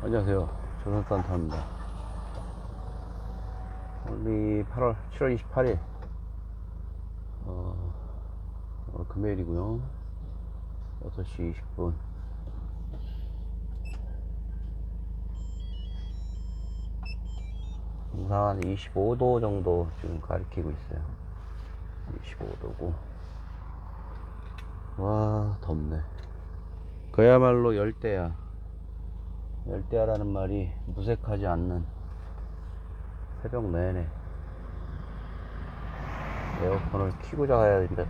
안녕하세요. 조선산타입니다. 오늘이 7월 28일, 오늘 금요일이고요. 6시 20분. 영상 한 25도 정도 지금 가리키고 있어요. 25도고. 와, 덥네. 그야말로 열대야. 열대야라는 말이 무색하지 않는 새벽 내내 에어컨을 켜고 자야 되는데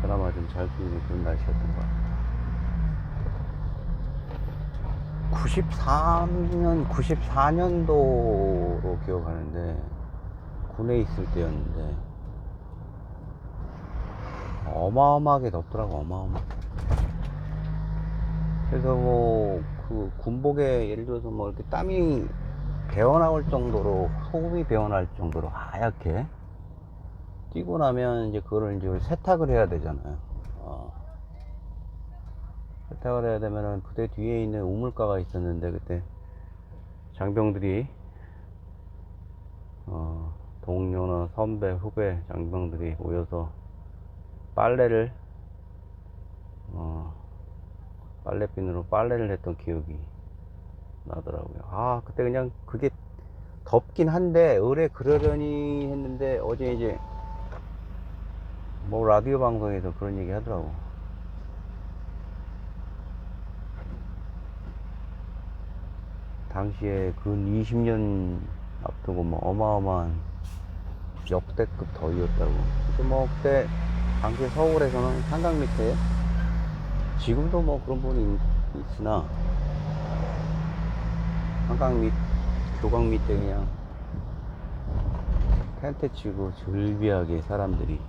그나마 좀 잘 끄는 그런 날씨였던 것 같아요. 94년도로 기억하는데 군에 있을 때였는데 어마어마하게 덥더라고. 어마어마. 그래서 뭐 그 군복에 예를 들어서 뭐 이렇게 땀이 배어나올 정도로, 소금이 배어날 정도로 하얗게 뛰고 나면 이제 그거를 이제 세탁을 해야 되잖아요. 세탁을 해야 되면은 부대 뒤에 있는 우물가가 있었는데, 그때 장병들이 동료나 선배, 후배 장병들이 모여서 빨래를 빨래비누로 빨래를 했던 기억이 나더라고요. 그때 그냥 그게 덥긴 한데 의뢰 그러려니 했는데, 어제 이제 뭐 라디오 방송에서 그런 얘기 하더라고. 당시에 근 20년 앞두고 뭐 어마어마한 역대급 더위였다고. 그래서 뭐 그때 당시 서울에서는 한강 밑에, 지금도 뭐 그런 부분이 있으나 한강 밑, 교강 밑에 그냥 텐트 치고 즐비하게 사람들이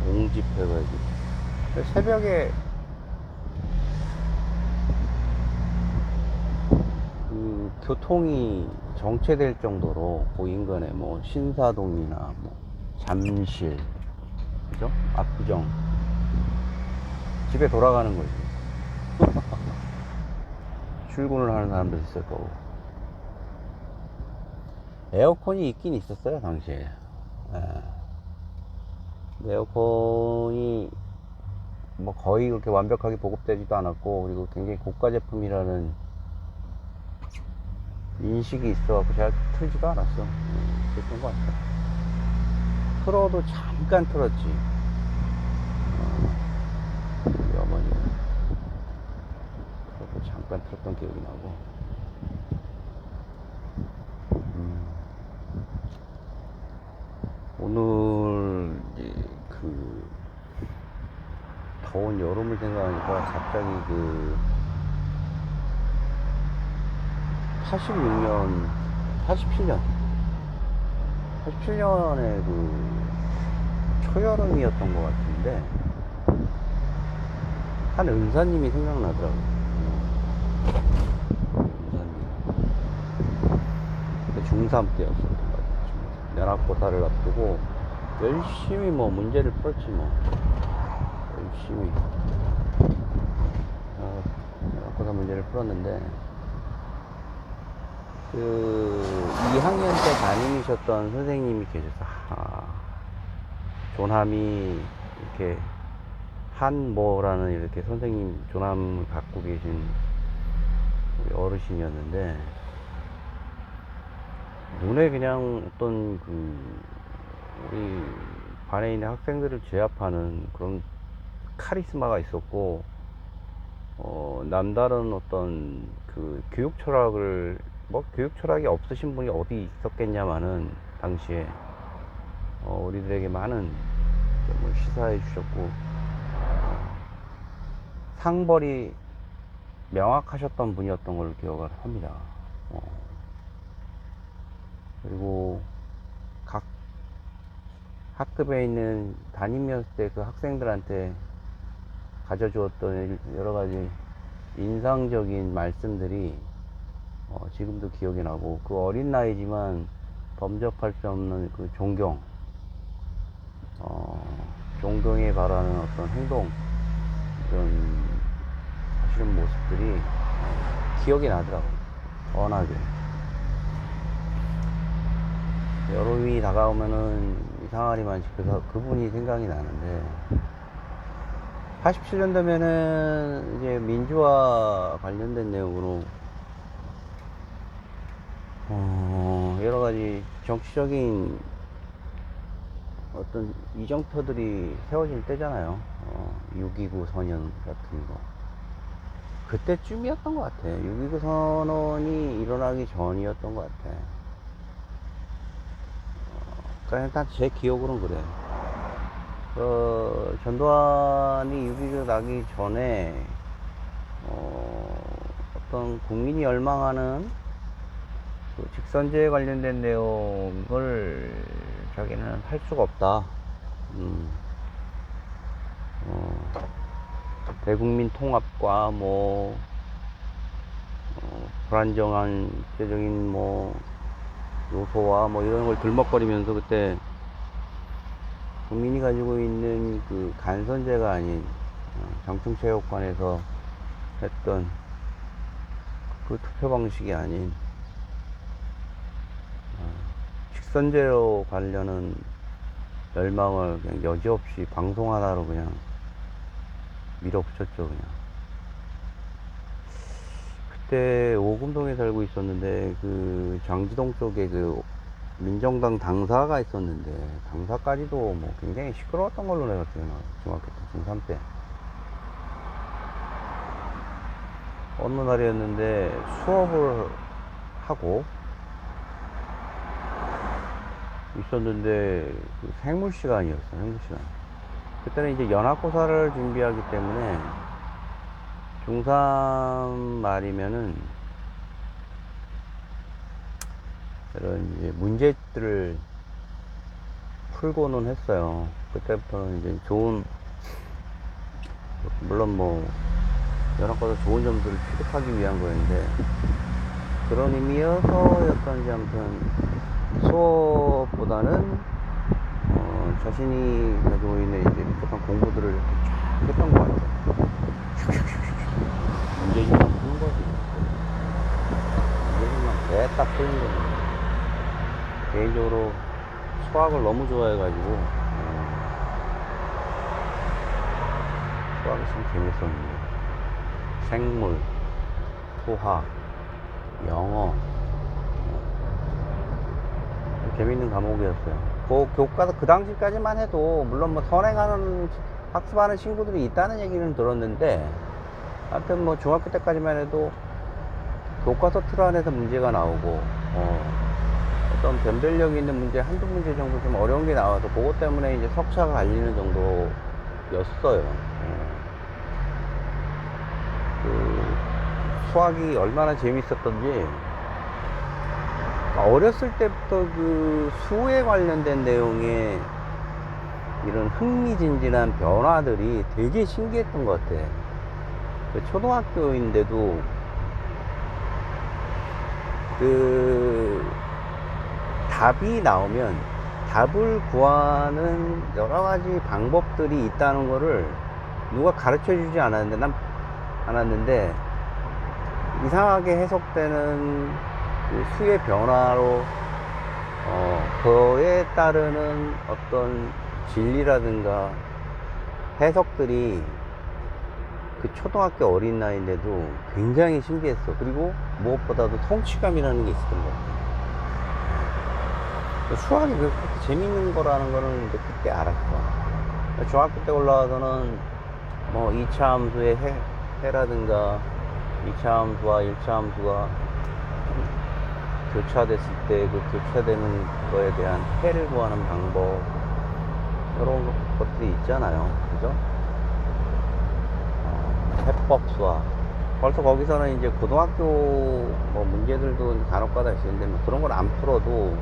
옹집해가지고 새벽에 그 교통이 정체될 정도로 그 인근에 뭐 신사동이나 뭐 잠실, 그죠? 압구정 집에 돌아가는 거지. 출근을 하는 사람도 있을 거고. 에어컨이 있긴 있었어요 당시에. 예. 에어컨이 뭐 거의 그렇게 완벽하게 보급되지도 않았고, 그리고 굉장히 고가 제품이라는 인식이 있어갖고 잘 틀지도 않았어. 그랬던 것 같아. 틀어도 잠깐 틀었지. 우리 어머니가 틀어도 잠깐 틀었던 기억이 나고. 오늘 이제 그 더운 여름을 생각하니까 갑자기 그 86년, 87년에 그 초여름이었던 것 같은데, 한 은사님이 생각나더라고요. 은사님. 그때 중3 때였었던 것 같아요. 연합고사를 앞두고 열심히 뭐 문제를 풀었지 뭐. 열심히 연합고사 문제를 풀었는데, 그 2학년 때 담임이셨던 선생님이 계셔서 존함이 이렇게 한모라는 이렇게 선생님 존함을 갖고 계신 우리 어르신이었는데, 눈에 그냥 어떤 그 우리 반에 있는 학생들을 제압하는 그런 카리스마가 있었고, 남다른 어떤 그 교육 철학을, 뭐 교육 철학이 없으신 분이 어디 있었겠냐마는 당시에 우리들에게 많은 점을 시사해 주셨고, 상벌이 명확하셨던 분이었던 걸 기억을 합니다. 그리고 각 학급에 있는 담임이었을 때 그 학생들한테 가져주었던 여러 가지 인상적인 말씀들이 지금도 기억이 나고, 그 어린 나이지만 범접할 수 없는 그 존경에 바라는 어떤 행동, 이런 가르치는 모습들이 기억이 나더라고. 워낙에 여름이 다가오면은 이상하리만 그분이 생각이 나는데, 87년도면은 이제 민주화 관련된 내용으로 여러 가지 정치적인 어떤 이정표들이 세워질 때잖아요. 6.29 선언 같은 거. 그때쯤이었던 것 같아. 6.29 선언이 일어나기 전이었던 것 같아. 그러니까 일단 제 기억으로는 그래. 전두환이 6.29 나기 전에 어떤 국민이 열망하는 그 직선제에 관련된 내용을 자기는 할 수가 없다. 대국민 통합과 불안정한 국제적인 요소와 이런 걸 들먹거리면서, 그때 국민이 가지고 있는 그 간선제가 아닌 장충체육관에서 했던 그 투표 방식이 아닌 직선제로 가려는 열망을 그냥 여지없이 방송 하나로 그냥 밀어붙였죠. 그냥 그때 오금동에 살고 있었는데, 그 장지동 쪽에 그 민정당 당사가 있었는데, 당사까지도 굉장히 시끄러웠던 걸로 내가 기억나. 중학교 때, 중3 때 어느 날이었는데 수업을 하고 있었는데, 그 생물 시간이었어. 생물 시간. 그때는 이제 연합고사를 준비하기 때문에 중3 말이면은 이런 이제 문제들을 풀고는 했어요. 그때부터는 이제 물론 연합고사 좋은 점들을 취득하기 위한 거였는데, 그런 의미여서였던지 아무튼 수업보다는 자신이 가지고 있는 이제 부족한 공부들을 이렇게 쫙 했던 것 같아요. 문제집만 푸는 거지. 문제집만 개딱 푸는 거지. 개인적으로 수학을 너무 좋아해가지고 수학이 참 재밌었는데, 생물, 수학, 영어 재밌는 과목이었어요. 그 교과서 그 당시까지만 해도 물론 선행하는 학습하는 친구들이 있다는 얘기는 들었는데, 하여튼 중학교 때까지만 해도 교과서 틀 안에서 문제가 나오고 어떤 변별력 있는 문제 한두 문제 정도 좀 어려운 게 나와서 그것 때문에 이제 석차가 갈리는 정도였어요. 그 수학이 얼마나 재밌었던지, 어렸을 때부터 그 수에 관련된 내용에 이런 흥미진진한 변화들이 되게 신기했던 것 같아. 초등학교인데도 그 답이 나오면 답을 구하는 여러 가지 방법들이 있다는 거를 누가 가르쳐 주지 않았는데 이상하게 해석되는 그 수의 변화로 그에 따르는 어떤 진리라든가 해석들이 그 초등학교 어린 나이인데도 굉장히 신기했어. 그리고 무엇보다도 성취감이라는 게 있었던 것 같아. 수학이 그렇게 재밌는 거라는 거는 이제 그때 알았어. 중학교 때 올라와서는 2차 함수의 해라든가 2차 함수와 1차 함수가 교차됐을 때 그 교차되는 거에 대한 해를 구하는 방법, 이런 것들이 있잖아요. 그죠? 해법 수학. 벌써 거기서는 이제 고등학교 문제들도 간혹가다 있었는데 그런 걸 안 풀어도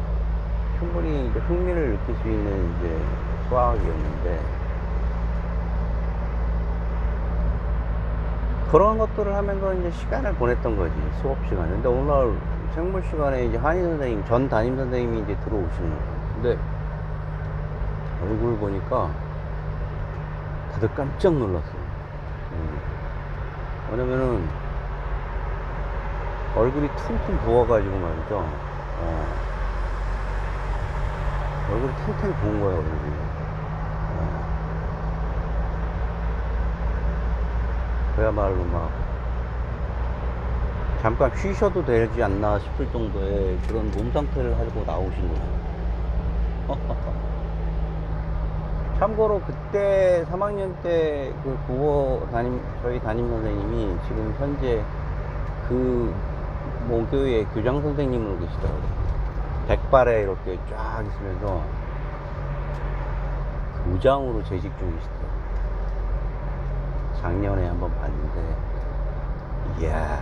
충분히 이제 흥미를 느낄 수 있는 이제 수학이었는데, 그런 것들을 하면서 이제 시간을 보냈던 거지, 수업 시간에. 근데 오늘 생물 시간에 이제 한희 선생님, 전 담임 선생님이 이제 들어오시는 거예요. 근데 얼굴 보니까 다들 깜짝 놀랐어요. 왜냐면은 얼굴이 퉁퉁 부어가지고 말이죠. 얼굴이 탱탱 부은 거예요, 얼굴이. 그야말로 막 잠깐 쉬셔도 되지 않나 싶을 정도의 그런 몸 상태를 가지고 나오신 거예요. 참고로 그때 3학년 때 그 국어 저희 담임 선생님이 지금 현재 그 모교의 교장 선생님으로 계시더라고요. 백발에 이렇게 쫙 있으면서 교장으로 재직 중이시더라고요. 작년에 한번 봤는데, 이야.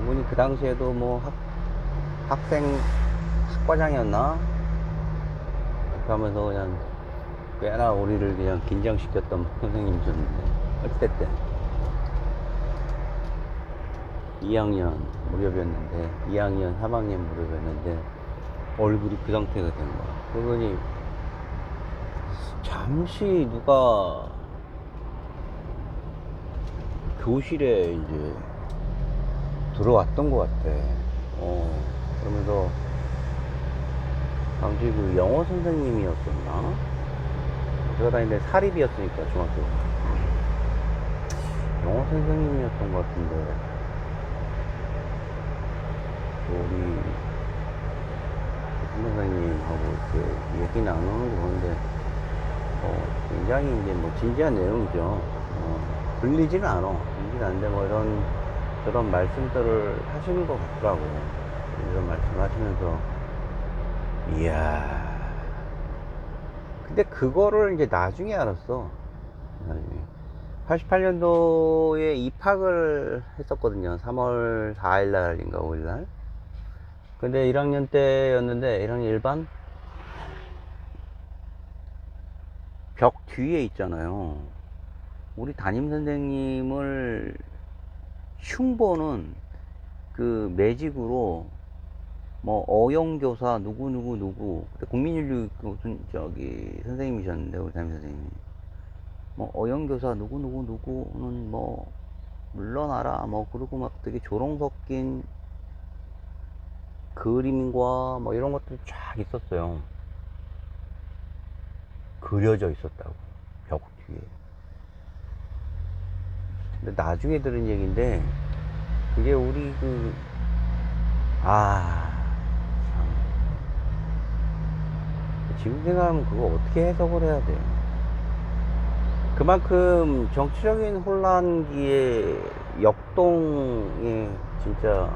이분이 그 당시에도 뭐 학과장이었나? 그렇게 하면서 그냥 꽤나 우리를 그냥 긴장시켰던 선생님이셨는데, 어쨌든 2학년 무렵이었는데, 2학년 3학년 무렵이었는데 얼굴이 그 상태가 된 거야. 그러더니 잠시 누가 교실에 이제 들어왔던 것 같아. 그러면서 당시 그 영어 선생님이었었나? 제가 다니는데 사립이었으니까 중학교. 영어 선생님이었던 것 같은데, 우리 선생님하고 이렇게 얘기 나누는 거 보는데, 굉장히 이제 뭐 진지한 내용이죠. 들리지는 않아. 들리지는 않는데 뭐 저런 말씀들을 하시는 것 같더라고. 이런 말씀을 하시면서, 이야. 근데 그거를 이제 나중에 알았어. 나중에. 88년도에 입학을 했었거든요. 3월 4일날인가 5일날. 근데 1학년 때였는데, 1학년 일반? 벽 뒤에 있잖아요. 우리 담임 선생님을 흉보는 그 매직으로 뭐 어영교사 누구 그때 국민인류 무슨 선생님이셨는데, 우리 담임 선생님이 뭐 어영교사 누구는 뭐 물러나라 뭐 그러고 막 되게 조롱 섞인 그림과 뭐 이런 것들이 쫙 있었어요. 그려져 있었다고, 벽 뒤에. 근데 나중에 들은 얘기인데, 그게 우리 지금 생각하면 그거 어떻게 해석을 해야 돼요? 그만큼 정치적인 혼란기에 역동의 진짜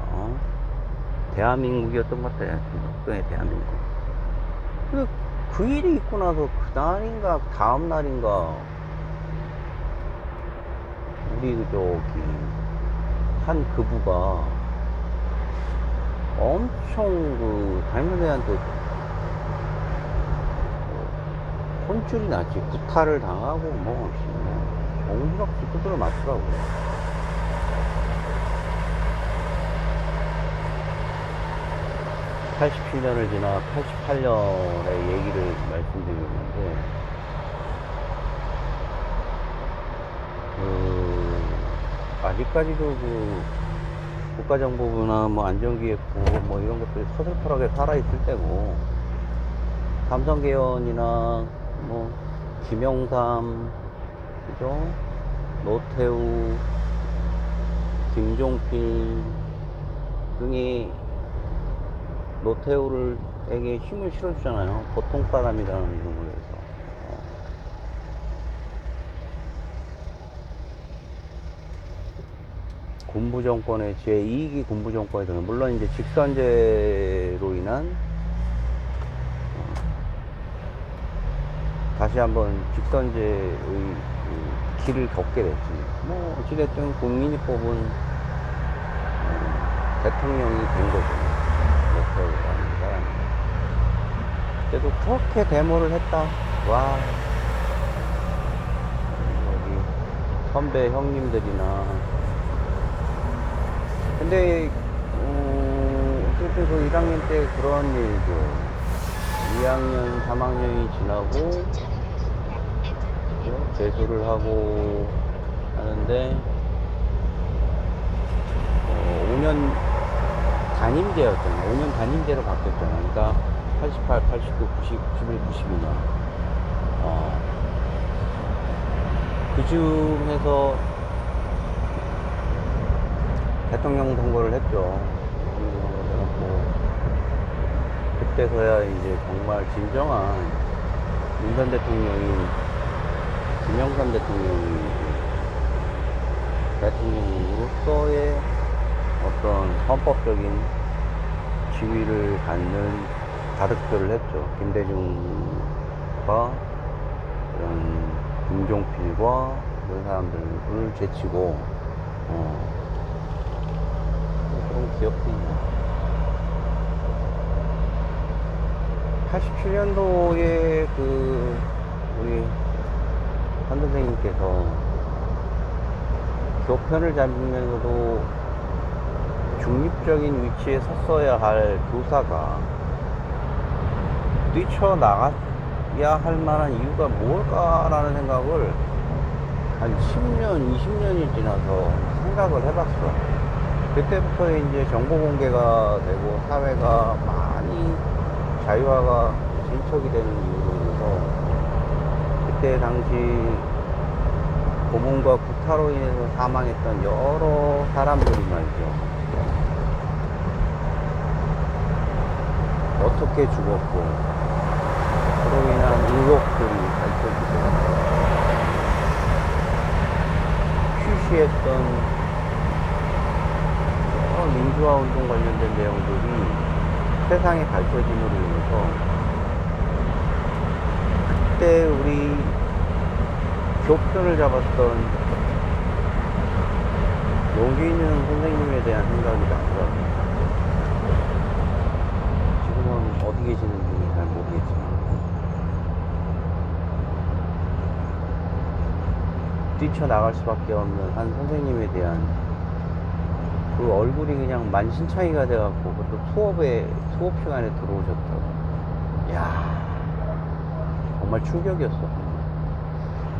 대한민국이었던 것 같아요. 역동의 대한민국. 근데 그 일이 있고 나서 그날인가 다음 날인가 우리 한 그부가 엄청 담임선생한테 혼쭐이 났지. 구타를 당하고 뭐 정신없이 두드려 맞더라고. 87년을 지나 88년의 얘기를 말씀드리는데, 아직까지도 국가정보부나 뭐 안전기획부 뭐 이런 것들이 서슬퍼하게 살아있을 때고, 삼성계연이나 뭐 김영삼, 그죠? 노태우, 김종필 등이 노태우에게 힘을 실어주잖아요. 보통 사람이라는 이름으로 해서. 군부정권의 제2기 군부정권에 들은, 물론 이제 직선제로 인한 다시 한번 직선제의 길을 걷게 됐지. 뭐 어찌됐든 국민이 뽑은 대통령이 된 거죠. 노태우라는 사람이. 그때도 그렇게 데모를 했다. 와, 여기 선배 형님들이나. 근데 어쨌든 그 1학년 때 그런 일도 2학년 3학년이 지나고 재수를 하고 하는데 5년 단임제였잖아. 5년 단임제로 바뀌었잖아. 그러니까 88, 89, 90, 91, 92년. 그 중에서 대통령 선거를 했죠. 그래갖고 그때서야 이제 정말 진정한 윤전 대통령이 김영삼 대통령으로서의 어떤 헌법적인 지위를 갖는 다득표를 했죠. 김대중과 이런 김종필과 이런 사람들을 제치고 그런 기억도 있네. 87년도에 그 우리 한 선생님께서 교편을 잡으면서도 중립적인 위치에 섰어야 할 교사가 뛰쳐나가야 할 만한 이유가 뭘까라는 생각을 한 10년, 20년이 지나서 생각을 해봤어. 그때부터 이제 정보 공개가 되고 사회가 많이 자유화가 진척이 되는 이유로 인해서 그때 당시 고문과 구타로 인해서 사망했던 여러 사람들이 말이죠. 어떻게 죽었고 그로 인한 의혹들이 밝혀지고 쉬쉬했던 여러 민주화 운동 관련된 내용들이 세상에 밝혀짐으로 인해서 그때 우리 교편을 잡았던 용기 있는 선생님에 대한 생각이 나더라고요. 지금은 어디 계시는지 잘 모르겠지만 뛰쳐나갈 수밖에 없는 한 선생님에 대한 그 얼굴이 그냥 만신창이가 돼갖고 그것도 수업 시간에 들어오셨다고. 이야, 정말 충격이었어.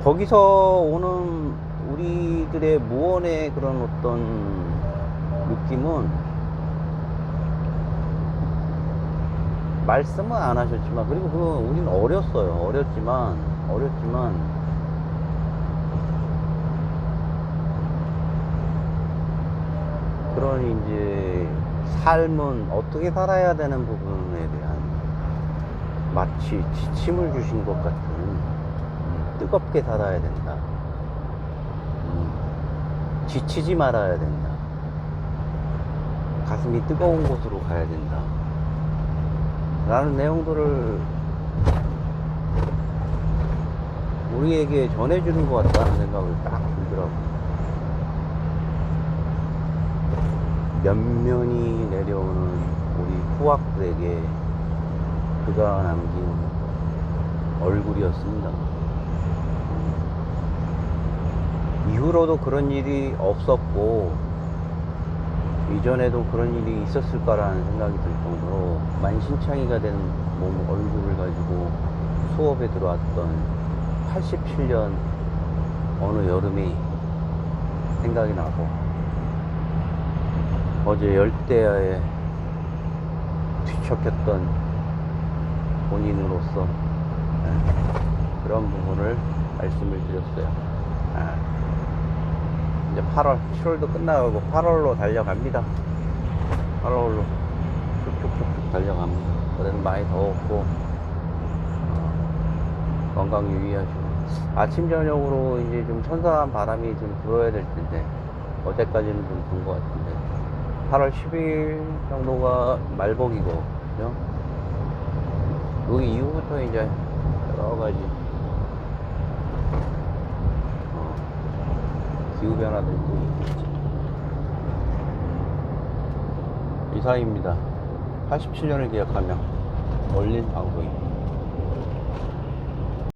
거기서 오는 우리들의 무언의 그런 어떤 느낌은 말씀은 안 하셨지만, 그리고 우리는 어렸지만 그런 이제 삶은 어떻게 살아야 되는 부분에 대한 마치 지침을 주신 것 같은 뜨겁게 살아야 된다. 지치지 말아야 된다. 가슴이 뜨거운 곳으로 가야 된다. 라는 내용들을 우리에게 전해주는 것 같다는 생각을 딱 들더라고요. 면면이 내려오는 우리 후학들에게 그가 남긴 얼굴이었습니다. 이후로도 그런 일이 없었고 이전에도 그런 일이 있었을까라는 생각이 들 정도로 만신창이가 된 몸 얼굴을 가지고 수업에 들어왔던 87년 어느 여름이 생각이 나고, 어제 열대야에 뒤척였던 본인으로서 그런 부분을 말씀을 드렸어요. 이제 8월, 7월도 끝나가고 8월로 달려갑니다. 8월로 쭉쭉쭉쭉 달려갑니다. 올해는 많이 더웠고 건강 유의하시고, 아침 저녁으로 이제 좀 선선한 바람이 좀 불어야 될 텐데 어제까지는 좀 분 것 같은데 8월 10일 정도가 말복이고, 그죠? 여기 이후부터 이제 여러 가지 기후변화들도 있겠지. 이상입니다. 87년을 기억하며 올린 방송입니다.